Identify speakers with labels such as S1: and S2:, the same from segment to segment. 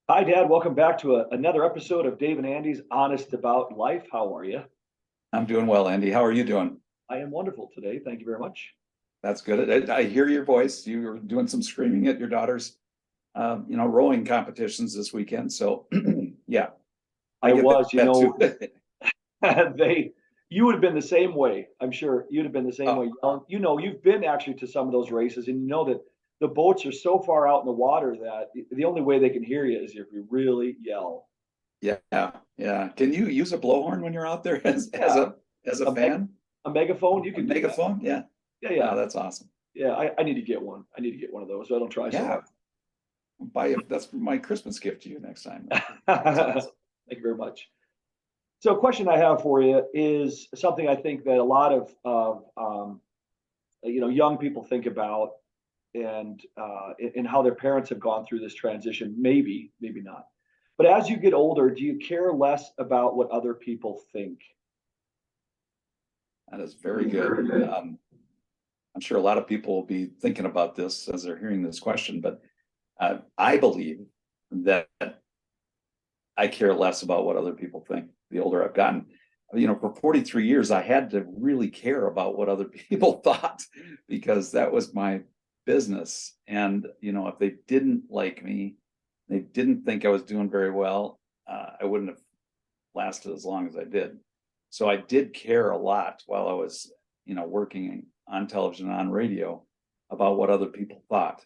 S1: Hi, Dad. Welcome back to another episode of Dave and Andy's Honest About Life. How are you?
S2: I'm doing well, Andy. How are you doing?
S1: I am wonderful today. Thank you very much.
S2: That's good. I hear your voice. You were doing some screaming at your daughter's, rowing competitions this weekend. So, yeah, I
S1: I
S2: get
S1: was,
S2: that too.
S1: they, you would have been the same way. I'm sure you'd have been the same
S2: Oh,
S1: way. You've been actually to some of those races, and you know that the boats are so far out in the water that the only way they can hear you is if you really yell.
S2: yeah, yeah. Can you use a blowhorn when you're out there as as
S1: Yeah,
S2: a as a
S1: a, meg-
S2: fan?
S1: a megaphone, you
S2: A
S1: can do that.
S2: megaphone? Yeah.
S1: Yeah,
S2: Oh,
S1: yeah,
S2: that's awesme.
S1: yeah. I need to get one. I need to get one of those so I don't try so
S2: Yeah.
S1: hard.
S2: That's my Christmas gift to you next time. That's
S1: Thank
S2: awesome.
S1: you very much. So, a question I have for you is something I think that a lot of young people think about, and how their parents have gone through this transition. Maybe, maybe not. But as you get older, do you care less about what other people think?
S2: That is very good. I'm sure a lot of people will be thinking about this as they're hearing this question, but I believe that I care less about what other people think the older I've gotten. For 43 years, I had to really care about what other people thought because that was my business. And, if they didn't like me, they didn't think I was doing very well, I wouldn't have lasted as long as I did. So I did care a lot while I was, working on television and on radio about what other people thought.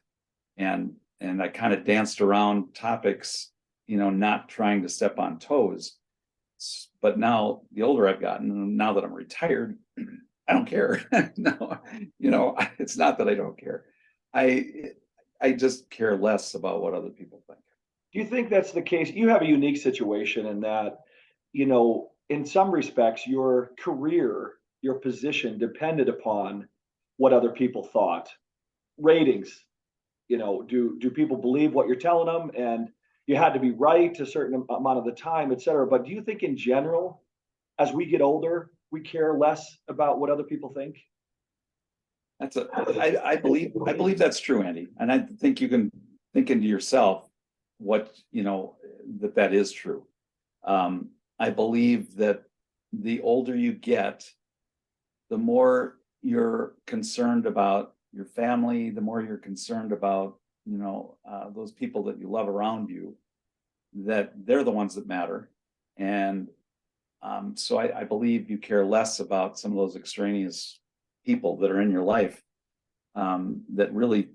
S2: And I kind of danced around topics, not trying to step on toes. But now the older I've gotten, and now that I'm retired, I don't care. No, it's not that I don't care. I I just care less about what other people think.
S1: Do you think that's the case? You have a unique situation in that, in some respects, your career, your position depended upon what other people thought. Ratings, do people believe what you're telling them? And you had to be right a certain amount of the time, et cetera. But do you think in general, as we get older, we care less about what other people think?
S2: That's a I believe that's true, Andy. And I think you can think into yourself what that is true. I believe that the older you get, the more you're concerned about your family, the more you're concerned about those people that you love around you, that they're the ones that matter. And so I believe you care less about some of those extraneous people that are in your life, that really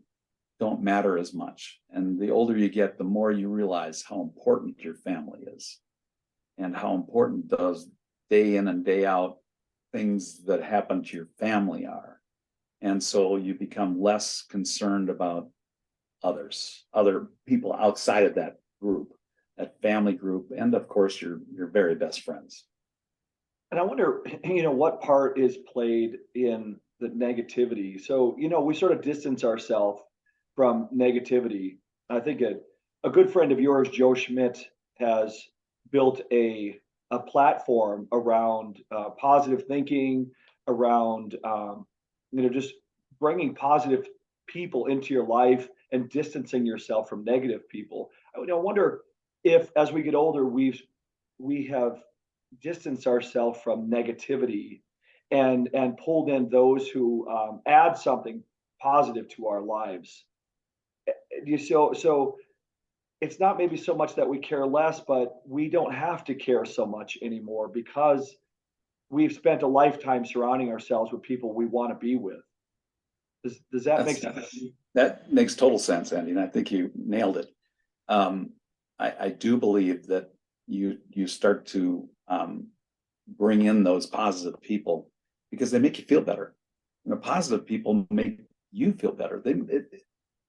S2: don't matter as much. And the older you get, the more you realize how important your family is and how important those day in and day out things that happen to your family are. And so you become less concerned about other people outside of that group, that family group, and of course your very best friends.
S1: And I wonder, what part is played in the negativity. So, we sort of distance ourselves from negativity. I think a good friend of yours, Joe Schmit, has built a platform around positive thinking, around just bringing positive people into your life and distancing yourself from negative people. I wonder if, as we get older, we have distance ourselves from negativity and pulled in those who add something positive to our lives. So it's not maybe so much that we care less, but we don't have to care so much anymore because we've spent a lifetime surrounding ourselves with people we want to be with. Does that make
S2: That's
S1: sense?
S2: that makes total sense, Andy, and I think you nailed it. Um, I do believe that you start to bring in those positive people because they make you feel better. Positive people make you feel better.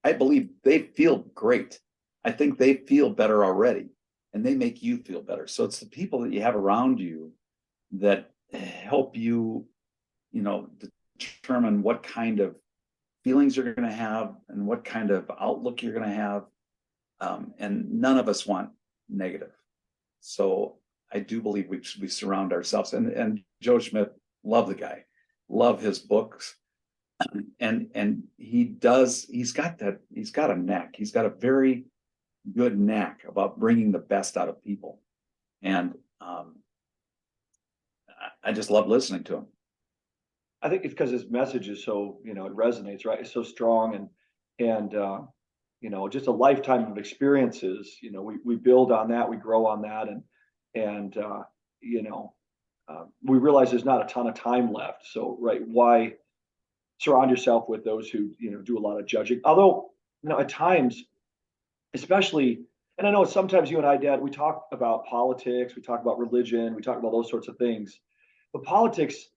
S2: I believe they feel great. I think they feel better already, and they make you feel better. So it's the people that you have around you that help you, you know, determine what kind of feelings you're going to have and what kind of outlook you're going to have. And none of us want negative. So I do believe we surround ourselves. And Joe Schmit, love the guy, love his books. And he's got a knack. He's got a very good knack about bringing the best out of people. And I just love listening to him.
S1: I think it's because his message is so, it resonates, right? It's so strong and just a lifetime of experiences. We build on that, we grow on that, and we realize there's not a ton of time left. So, right, why surround yourself with those who do a lot of judging? Although, at times, especially, and I know sometimes you and I, Dad, we talk about politics, we talk about religion, we talk about those sorts of things, but politics,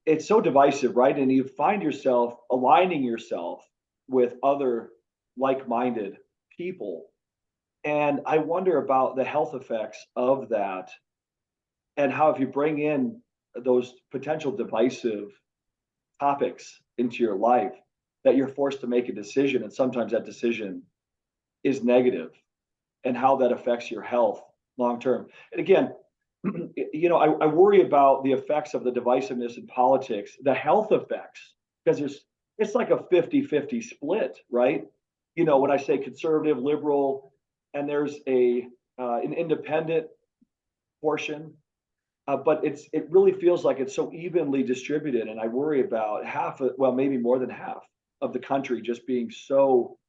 S1: it's so divisive, right? And you find yourself aligning yourself with other like-minded people. And I wonder about the health effects of that, and how if you bring in those potential divisive topics into your life, that you're forced to make a decision, and sometimes that decision is negative, and how that affects your health long term. And again, I worry about the effects of the divisiveness in politics, the health effects, because it's like a 50-50 split, right? When I say conservative, liberal, and there's an independent portion, but it really feels like it's so evenly distributed, and I worry about maybe more than half of the country just being so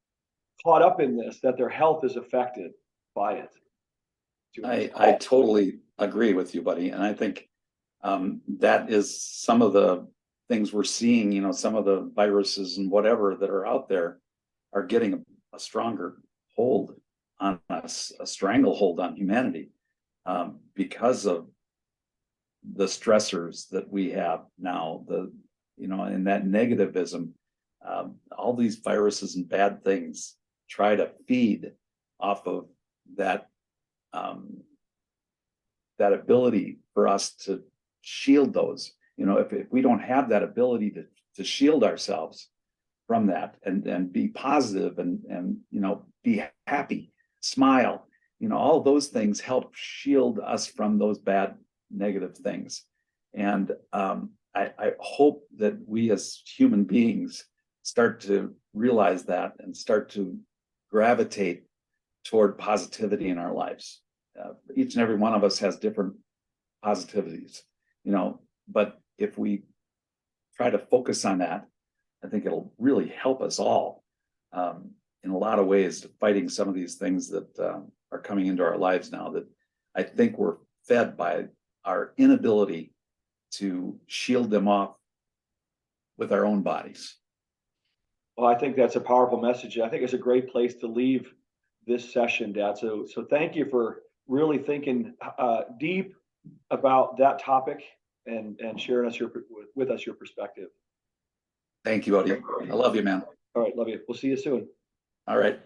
S1: caught up in this that their health is affected by it.
S2: I totally agree with you, buddy. And I think that is some of the things we're seeing, some of the viruses and whatever that are out there are getting a stronger hold on us, a stranglehold on humanity, because of the stressors that we have now, and that negativism. All these viruses and bad things try to feed off of that ability for us to shield those. If we don't have that ability to shield ourselves from that and be positive and be happy, smile, all those things help shield us from those bad negative things. And I hope that we as human beings start to realize that and start to gravitate toward positivity in our lives. Each and every one of us has different positivities, but if we try to focus on that, I think it'll really help us all in a lot of ways, fighting some of these things that are coming into our lives now, that I think we're fed by our inability to shield them off with our own bodies.
S1: Well, I think that's a powerful message. I think it's a great place to leave this session, Dad. So thank you for really thinking deep about that topic and sharing with us your perspective.
S2: Thank you, Odie. I love you, man.
S1: All right, love you. We'll see you soon.
S2: All right.